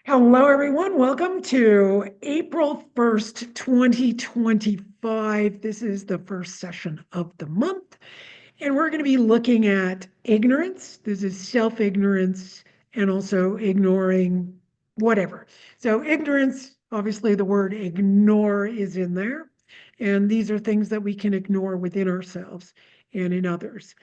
Hello, everyone. Welcome to April 1st, 2025. This is the first session of the month, and we're going to be looking at ignorance. This is self-ignorance and also ignoring whatever. So ignorance, obviously the word ignore is in there, and these are things that we can ignore within ourselves and in others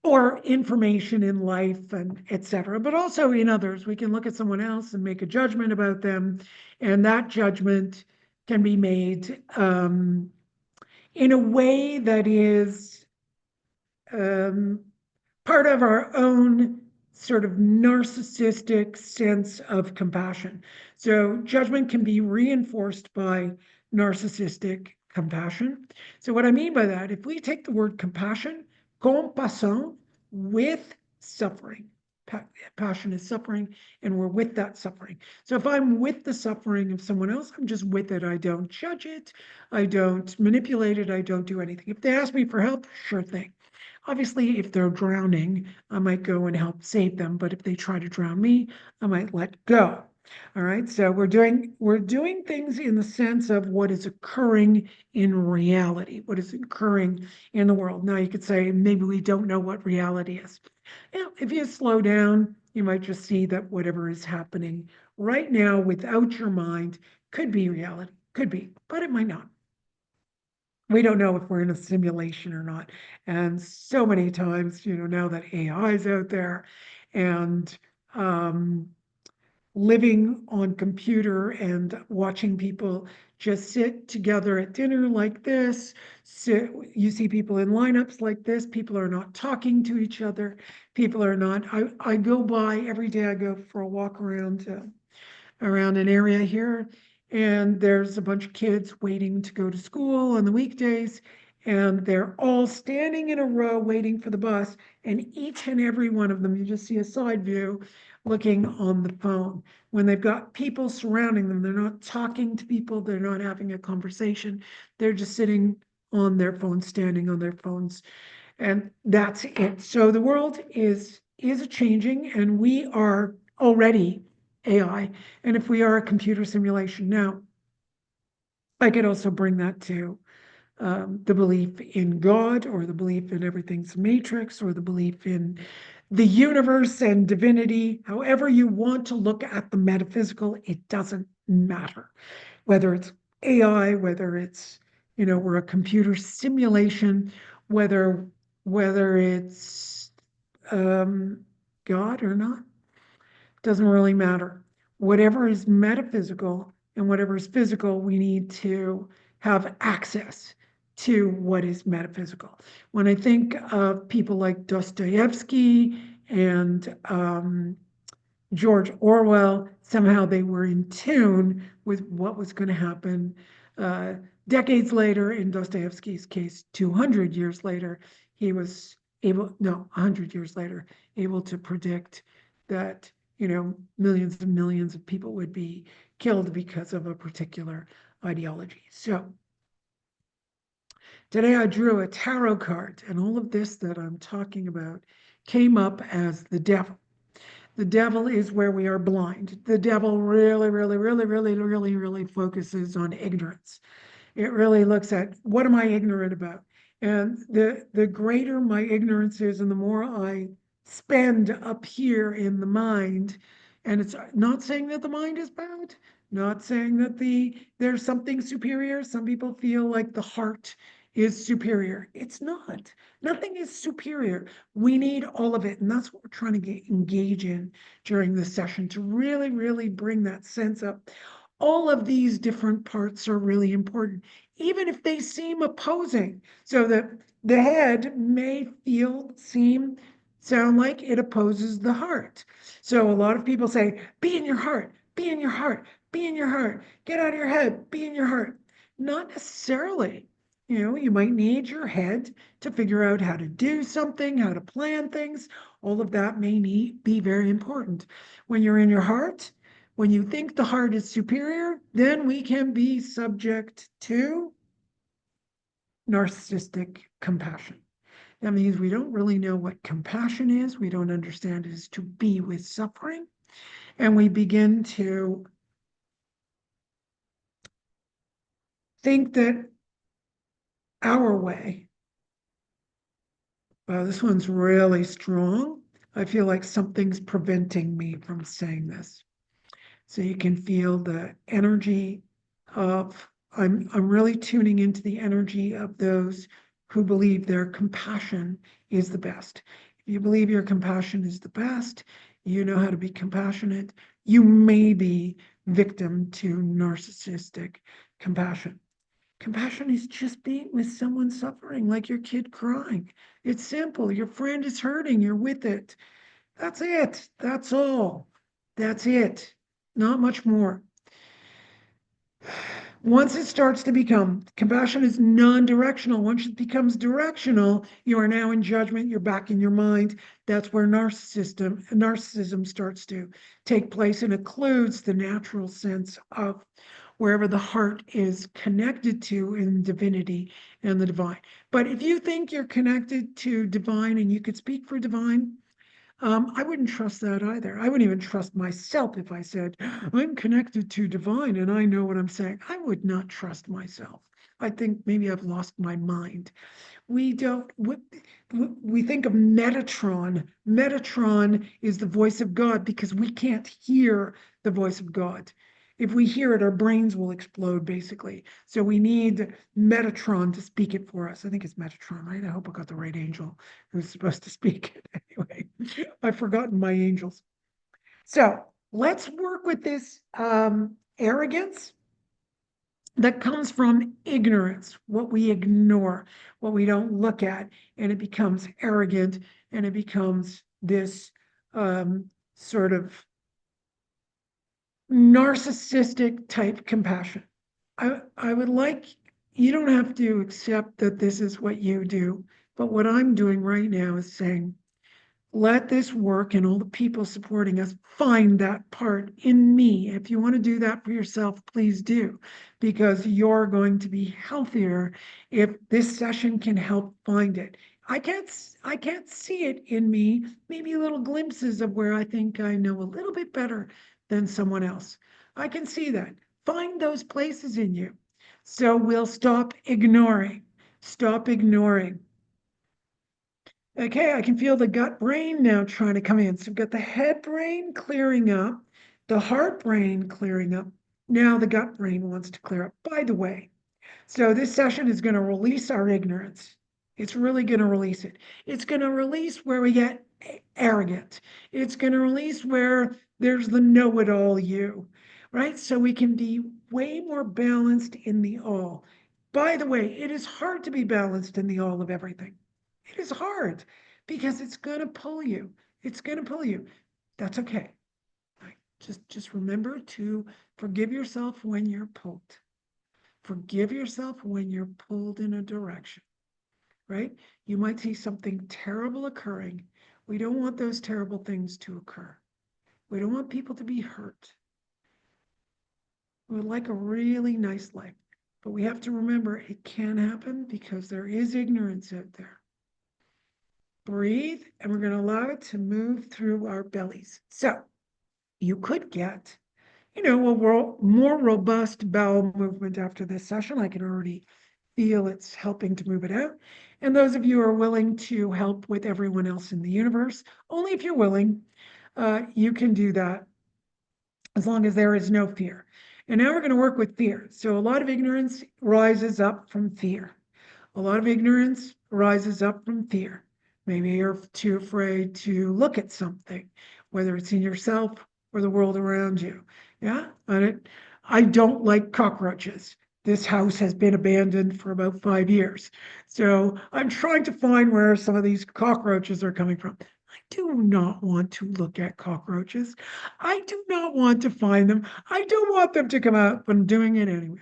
or information in life and etc. But also in others. We can look at someone else and make a judgment about them, and that judgment can be made in a way that is um, part of our own sort of narcissistic sense of compassion. So judgment can be reinforced by narcissistic compassion. So what I mean by that, if we take the word compassion, compassion, with suffering. Passion is suffering, and we're with that suffering. So if I'm with the suffering of someone else, I'm just with it. I don't judge it. I don't manipulate it. I don't do anything. If they ask me for help, sure thing. Obviously, if they're drowning, I might go and help save them. But if they try to drown me, I might let go. All right. So we're doing things in the sense of what is occurring in reality, what is occurring in the world. Now you could say maybe we don't know what reality is. If you slow down, you might just see that whatever is happening right now without your mind could be reality, could be, but it might not. We don't know if we're in a simulation or not. And so many times, now that AI is out there and um, living on computer and watching people just sit together at dinner like this. You see people in lineups like this. People are not talking to each other. People are not. I go by every day. I go for a walk around an area here, and there's a bunch of kids waiting to go to school on the weekdays, and they're all standing in a row waiting for the bus, and each and every one of them, you just see a side view looking on the phone. When they've got people surrounding them, they're not talking to people, they're not having a conversation, they're just sitting on their phones, standing on their phones, and that's it. So the world is changing, and we are already AI. And if we are a computer simulation now, I could also bring that to the belief in God, or the belief in everything's matrix, or the belief in the universe and divinity. However you want to look at the metaphysical, it doesn't matter. Whether it's AI, whether it's, we're a computer simulation, whether it's God or not, doesn't really matter. Whatever is metaphysical and whatever is physical, we need to have access to what is metaphysical. When I think of people like Dostoevsky and George Orwell, somehow they were in tune with what was going to happen decades later. In Dostoevsky's case, 200 years later, he was able, no, 100 years later, able to predict that, millions and millions of people would be killed because of a particular ideology. So today I drew a tarot card, and all of this that I'm talking about came up as the devil. The devil is where we are blind. The devil really, really, really, really, really, really focuses on ignorance. It really looks at, what am I ignorant about? And the greater my ignorance is, and the more I spend up here in the mind, and it's not saying that the mind is bad, not saying that there's something superior. Some people feel like the heart is superior. It's not. Nothing is superior. We need all of it. And that's what we're trying to engage in during this session, to really, really bring that sense up. All of these different parts are really important, even if they seem opposing. So that the head may sound like it opposes the heart. So a lot of people say, be in your heart, be in your heart, be in your heart, get out of your head, be in your heart. Not necessarily. You might need your head to figure out how to do something, how to plan things. All of that may be very important. When you're in your heart, when you think the heart is superior, then we can be subject to narcissistic compassion. That means we don't really know what compassion is. We don't understand it as to be with suffering. and we begin to think that our way, wow, this one's really strong. I feel like something's preventing me from saying this. So you can feel the energy of, I'm really tuning into the energy of those who believe their compassion is the best. If you believe your compassion is the best, you know how to be compassionate, you may be victim to narcissistic compassion. Compassion is just being with someone suffering, like your kid crying. It's simple. Your friend is hurting, you're with it. That's it. That's all. That's it. Not much more. Once it starts to become, compassion is non-directional. Once it becomes directional, you are now in judgment, you're back in your mind. That's where narcissism starts to take place and occludes the natural sense of wherever the heart is connected to in divinity and the divine. But if you think you're connected to divine and you could speak for divine, I wouldn't trust that either. I wouldn't even trust myself if I said, I'm connected to divine and I know what I'm saying. I would not trust myself. I think maybe I've lost my mind. We don't, we think of Metatron. Metatron is the voice of God because we can't hear the voice of God. If we hear it, our brains will explode, basically. So we need Metatron to speak it for us. I think it's Metatron, right? I hope I got the right angel who's supposed to speak it. Anyway, I've forgotten my angels. So let's work with this arrogance that comes from ignorance, what we ignore, what we don't look at, and it becomes arrogant and it becomes this sort of narcissistic type compassion. I would like, you don't have to accept that this is what you do, but what I'm doing right now is saying, let this work and all the people supporting us find that part in me. If you want to do that for yourself, please do, because you're going to be healthier if this session can help find it. I can't see it in me, maybe little glimpses of where I think I know a little bit better than someone else. I can see that. Find those places in you. So we'll stop ignoring. Stop ignoring. Okay, I can feel the gut brain now trying to come in. So we've got the head brain clearing up, the heart brain clearing up. Now the gut brain wants to clear up. By the way, so this session is going to release our ignorance. It's really going to release it. It's going to release where we get arrogant. It's going to release where there's the know-it-all you, right? So we can be way more balanced in the all. By the way, it is hard to be balanced in the all of everything. It is hard because it's going to pull you. It's going to pull you. That's okay. Just remember to forgive yourself when you're pulled. Forgive yourself when you're pulled in a direction, right? You might see something terrible occurring. We don't want those terrible things to occur. We don't want people to be hurt. We would like a really nice life, but we have to remember it can happen because there is ignorance out there. Breathe, and we're going to allow it to move through our bellies. So you could get, a more robust bowel movement after this session. I can already feel it's helping to move it out. And those of you who are willing to help with everyone else in the universe, only if you're willing, you can do that as long as there is no fear. And now we're going to work with fear. So a lot of ignorance rises up from fear. A lot of ignorance rises up from fear. Maybe you're too afraid to look at something, whether it's in yourself or the world around you. Yeah, I don't like cockroaches. This house has been abandoned for about 5 years. So I'm trying to find where some of these cockroaches are coming from. I do not want to look at cockroaches. I do not want to find them. I don't want them to come out, but I'm doing it anyway.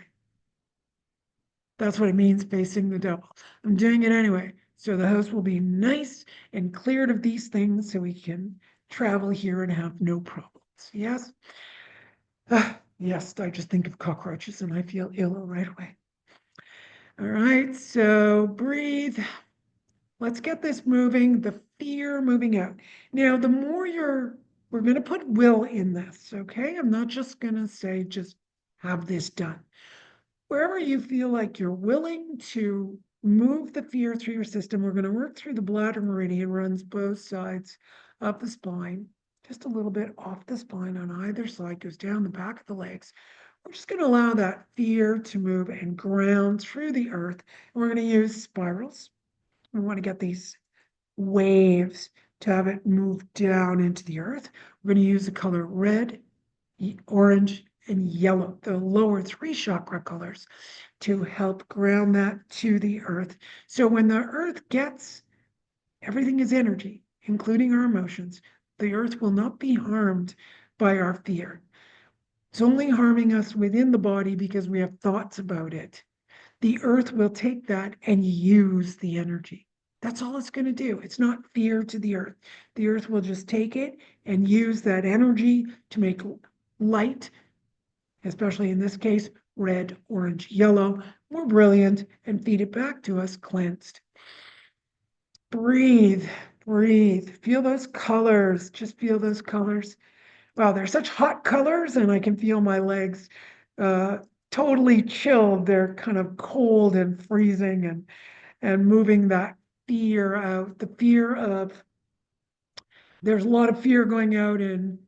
That's what it means, facing the devil. I'm doing it anyway. So the house will be nice and cleared of these things so we can travel here and have no problems. Yes? Yes, I just think of cockroaches and I feel ill right away. All right, so breathe. Let's get this moving, the fear moving out. Now, the more you're we're going to put will in this, okay? I'm not just going to say, just have this done. Wherever you feel like you're willing to move the fear through your system, we're going to work through the bladder meridian, runs both sides of the spine, just a little bit off the spine on either side, goes down the back of the legs. We're just going to allow that fear to move and ground through the earth. And we're going to use spirals. We want to get these waves to have it move down into the earth. We're going to use the color red, orange, and yellow, the lower three chakra colors, to help ground that to the earth. So when the earth gets, everything is energy, including our emotions. The earth will not be harmed by our fear. It's only harming us within the body because we have thoughts about it. The earth will take that and use the energy. That's all it's going to do. It's not fear to the earth. The earth will just take it and use that energy to make light, especially in this case, red, orange, yellow, more brilliant, and feed it back to us cleansed. Breathe, breathe. Feel those colors. Just feel those colors. Wow, they're such hot colors, and I can feel my legs totally chilled. They're kind of cold and freezing, and moving that fear out. The fear of, there's a lot of fear going out in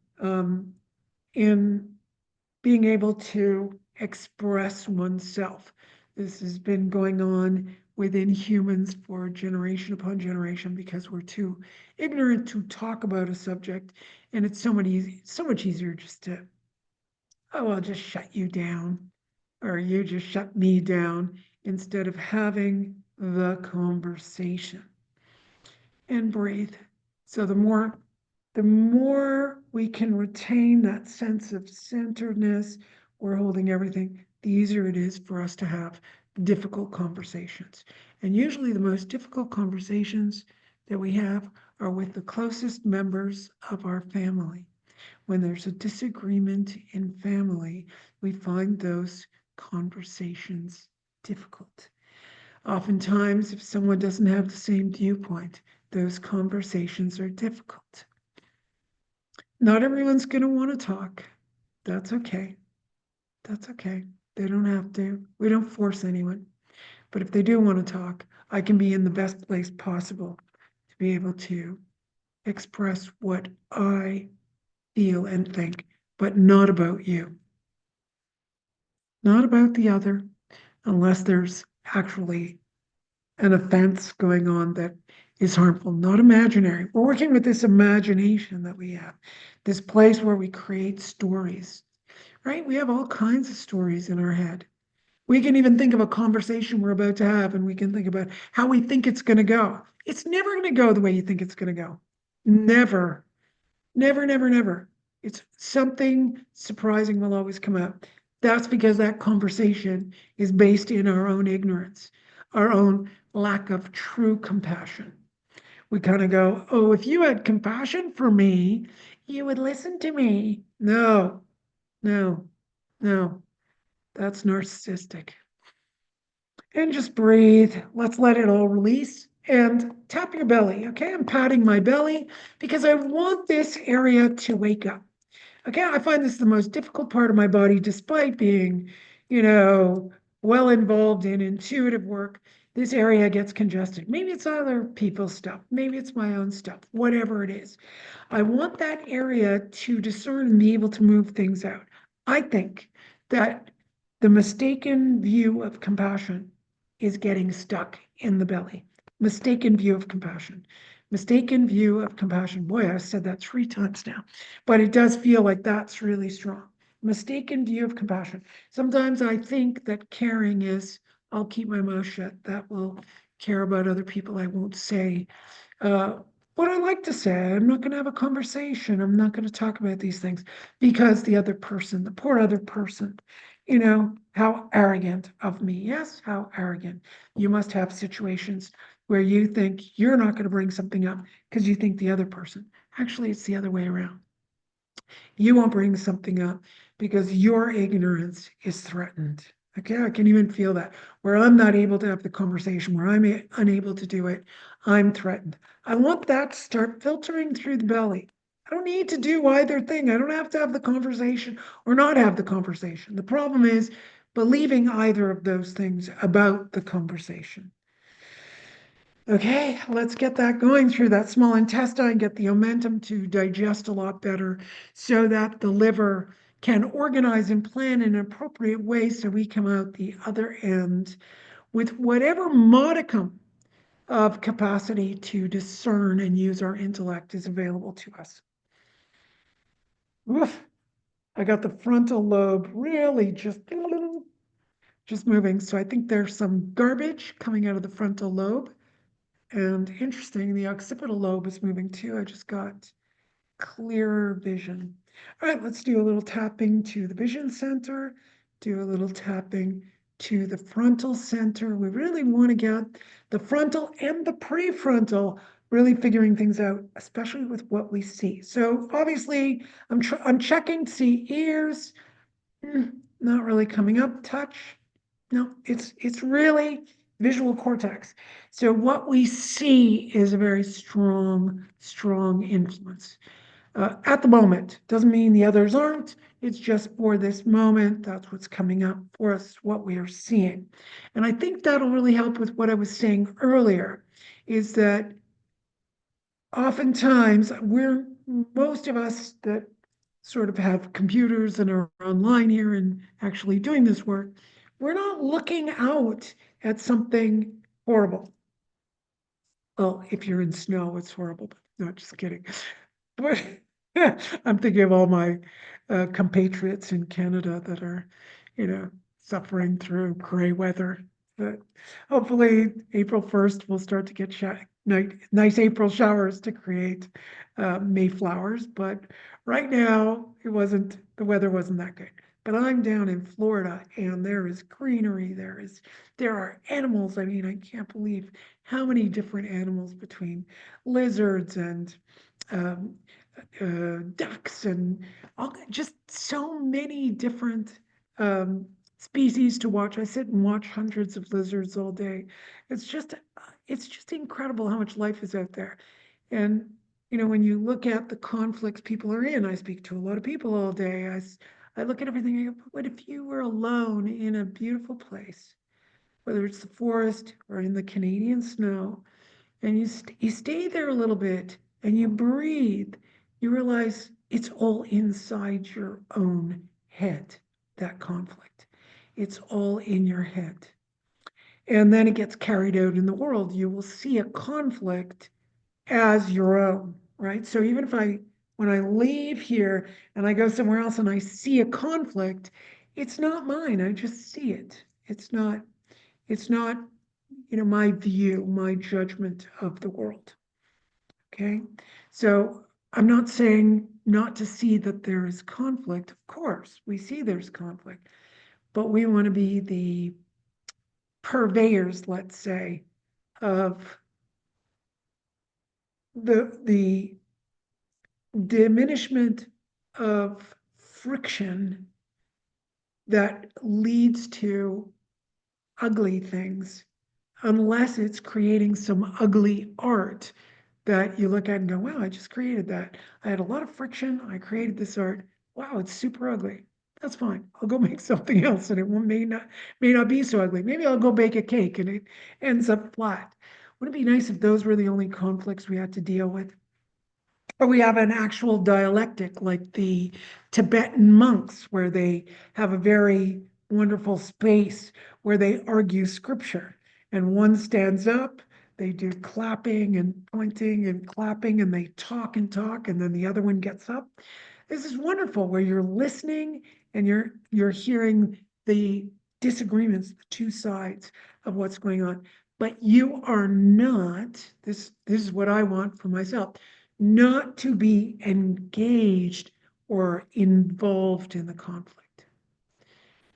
being able to express oneself. This has been going on within humans for generation upon generation because we're too ignorant to talk about a subject, and it's so much easier just to, oh, I'll just shut you down, or you just shut me down, instead of having the conversation. And breathe. So the more we can retain that sense of centeredness, we're holding everything, the easier it is for us to have difficult conversations. And usually the most difficult conversations that we have are with the closest members of our family. When there's a disagreement in family, we find those conversations difficult. Oftentimes, if someone doesn't have the same viewpoint, those conversations are difficult. Not everyone's going to want to talk. That's okay. That's okay. They don't have to. We don't force anyone. But if they do want to talk, I can be in the best place possible to be able to express what I feel and think, but not about you. Not about the other, unless there's actually an offense going on that is harmful, not imaginary. We're working with this imagination that we have, this place where we create stories, right? We have all kinds of stories in our head. We can even think of a conversation we're about to have, and we can think about how we think it's going to go. It's never going to go the way you think it's going to go. Never, never, never, never. It's something surprising will always come out. That's because that conversation is based in our own ignorance, our own lack of true compassion. We kind of go, oh, if you had compassion for me, you would listen to me. No, no, no, that's narcissistic. And just breathe. Let's let it all release. And tap your belly. Okay, I'm patting my belly because I want this area to wake up. Okay, I find this the most difficult part of my body, despite being, you know, well involved in intuitive work. This area gets congested. Maybe it's other people's stuff. Maybe it's my own stuff, whatever it is. I want that area to discern and be able to move things out. I think that the mistaken view of compassion is getting stuck in the belly. Mistaken view of compassion. Mistaken view of compassion. Boy, I've said that 3 times now, but it does feel like that's really strong. Mistaken view of compassion. Sometimes I think that caring is, I'll keep my mouth shut. That will care about other people. I won't say what I like to say. I'm not going to have a conversation. I'm not going to talk about these things because the other person, the poor other person, how arrogant of me. Yes, how arrogant. You must have situations where you think you're not going to bring something up because you think the other person. Actually, it's the other way around. You won't bring something up because your ignorance is threatened. Okay, I can even feel that. Where I'm not able to have the conversation, where I'm unable to do it, I'm threatened. I want that to start filtering through the belly. I don't need to do either thing. I don't have to have the conversation or not have the conversation. The problem is believing either of those things about the conversation. Okay, let's get that going through that small intestine, get the momentum to digest a lot better so that the liver can organize and plan in an appropriate way so we come out the other end with whatever modicum of capacity to discern and use our intellect is available to us. Oof, I got the frontal lobe really just moving. So I think there's some garbage coming out of the frontal lobe. And interesting, the occipital lobe is moving too. I just got clearer vision. All right, let's do a little tapping to the vision center, do a little tapping to the frontal center. We really want to get the frontal and the prefrontal really figuring things out, especially with what we see. So obviously, I'm checking to see ears, not really coming up. Touch, no, it's really visual cortex. So what we see is a very strong influence. At the moment, doesn't mean the others aren't. It's just for this moment, that's what's coming up for us, what we are seeing. And I think that'll really help with what I was saying earlier, is that oftentimes most of us that sort of have computers and are online here and actually doing this work, we're not looking out at something horrible. Well, if you're in snow, it's horrible, but not just kidding. But I'm thinking of all my compatriots in Canada that are, suffering through gray weather. But hopefully, April 1st, we'll start to get nice April showers to create Mayflowers. But right now, the weather wasn't that good. But I'm down in Florida, and there is greenery. There are animals. I mean, I can't believe how many different animals between lizards and um, ducks and just so many different species to watch. I sit and watch hundreds of lizards all day. It's just it's just incredible how much life is out there. And when you look at the conflicts people are in, I speak to a lot of people all day. I look at everything and I go, what if you were alone in a beautiful place, whether it's the forest or in the Canadian snow, and you stay there a little bit and you breathe, you realize it's all inside your own head, that conflict. It's all in your head. And then it gets carried out in the world. You will see a conflict as your own, right? So even when I leave here and I go somewhere else and I see a conflict, it's not mine. I just see it. It's not my view, my judgment of the world. Okay. So I'm not saying not to see that there is conflict. Of course, we see there's conflict, but we want to be the purveyors, let's say, of the diminishment of friction that leads to ugly things, unless it's creating some ugly art that you look at and go, wow, I just created that. I had a lot of friction. I created this art. Wow, it's super ugly. That's fine. I'll go make something else and it may not be so ugly. Maybe I'll go bake a cake and it ends up flat. Wouldn't it be nice if those were the only conflicts we had to deal with? Or we have an actual dialectic like the Tibetan monks, where they have a very wonderful space where they argue scripture. And one stands up, they do clapping and pointing and clapping, and they talk, and then the other one gets up. This is wonderful where you're listening and you're hearing the disagreements, the two sides of what's going on. But you are not, this is what I want for myself, not to be engaged or involved in the conflict.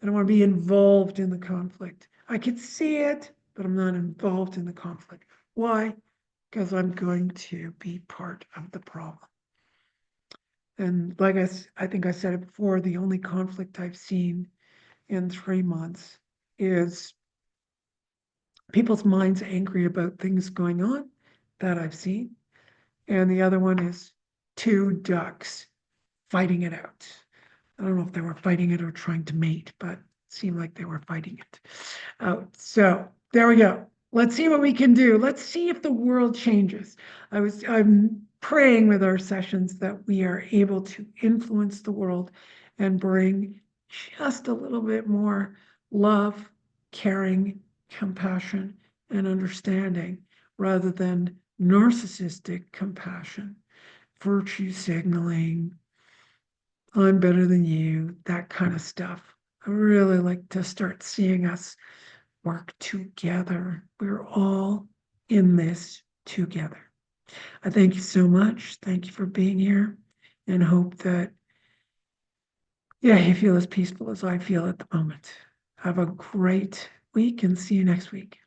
I don't want to be involved in the conflict. I could see it, but I'm not involved in the conflict. Why? Because I'm going to be part of the problem. And like I think I said it before, the only conflict I've seen in 3 months is people's minds angry about things going on that I've seen. And the other one is two ducks fighting it out. I don't know if they were fighting it or trying to mate, but it seemed like they were fighting it out. So there we go. Let's see what we can do. Let's see if the world changes. I'm praying with our sessions that we are able to influence the world and bring just a little bit more love, caring, compassion, and understanding rather than narcissistic compassion, virtue signaling, I'm better than you, that kind of stuff. I really like to start seeing us work together. We're all in this together. I thank you so much. Thank you for being here and hope that, yeah, you feel as peaceful as I feel at the moment. Have a great week and see you next week.